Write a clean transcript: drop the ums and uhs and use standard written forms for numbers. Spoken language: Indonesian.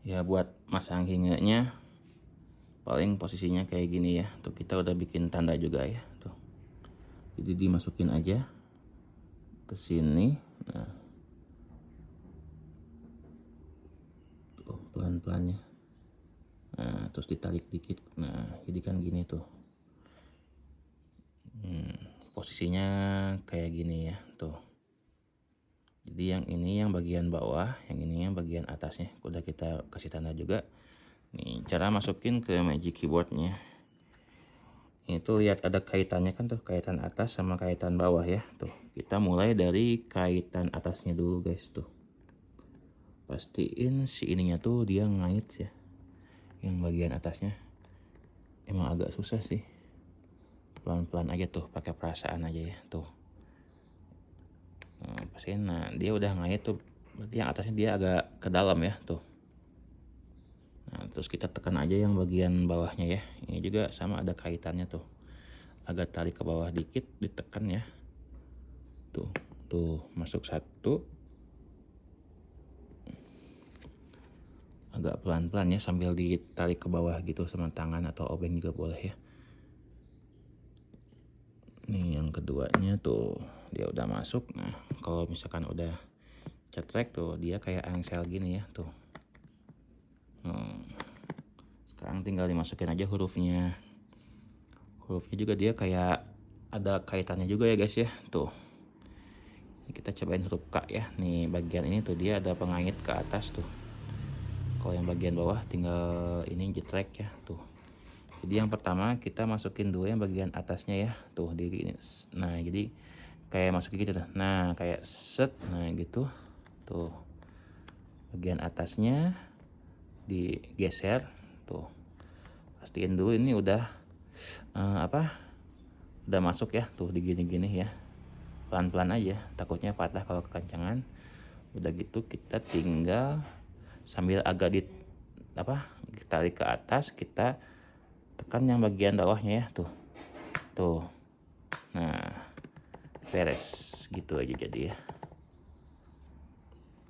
Ya buat masang hinganya paling posisinya kayak gini ya. Tuh kita udah bikin tanda juga ya. Tuh. Jadi dimasukin aja ke sini. Nah, tuh pelan-pelannya. Nah, terus ditarik dikit. Nah, jadi kan gini tuh. Posisinya kayak gini ya. Tuh. Jadi yang ini yang bagian bawah, yang ini yang bagian atasnya. Udah kita kasih tanda juga. Nih, cara masukin ke Magic Keyboardnya. Ini tuh lihat ada kaitannya kan tuh, kaitan atas sama kaitan bawah ya. Tuh, kita mulai dari kaitan atasnya dulu guys tuh. Pastiin si ininya tuh dia ngait ya. Yang bagian atasnya. Emang agak susah sih. Pelan-pelan aja tuh, pakai perasaan aja ya tuh. Nah, pastiin, nah dia udah ngait tuh. Berarti yang atasnya dia agak ke dalam ya tuh. Nah, terus kita tekan aja yang bagian bawahnya ya. Ini juga sama ada kaitannya tuh. Agak tarik ke bawah dikit, ditekan ya. Tuh, tuh masuk satu. Agak pelan-pelan ya sambil ditarik ke bawah gitu sama tangan atau obeng juga boleh ya. Nih yang keduanya tuh dia udah masuk. Nah, kalau misalkan udah cetrek tuh dia kayak engsel gini ya tuh. Sekarang tinggal dimasukin aja hurufnya. Hurufnya juga dia kayak ada kaitannya juga ya guys ya. Tuh. Ini kita cobain huruf K ya. Nih bagian ini tuh dia ada pengait ke atas tuh. Kalau yang bagian bawah tinggal ini jetrek ya tuh. Jadi yang pertama kita masukin dulu yang bagian atasnya ya. Tuh di ini. Nah, jadi kayak masukin gitu tuh. Nah, kayak set. Nah, gitu. Tuh. Bagian atasnya digeser tuh. Pastiin dulu ini udah udah masuk ya tuh di gini-gini ya. Pelan-pelan aja, takutnya patah kalau kekencangan. Udah gitu kita tinggal sambil agak tarik ke atas, kita tekan yang bagian bawahnya ya tuh. Tuh. Nah, beres gitu aja jadi ya.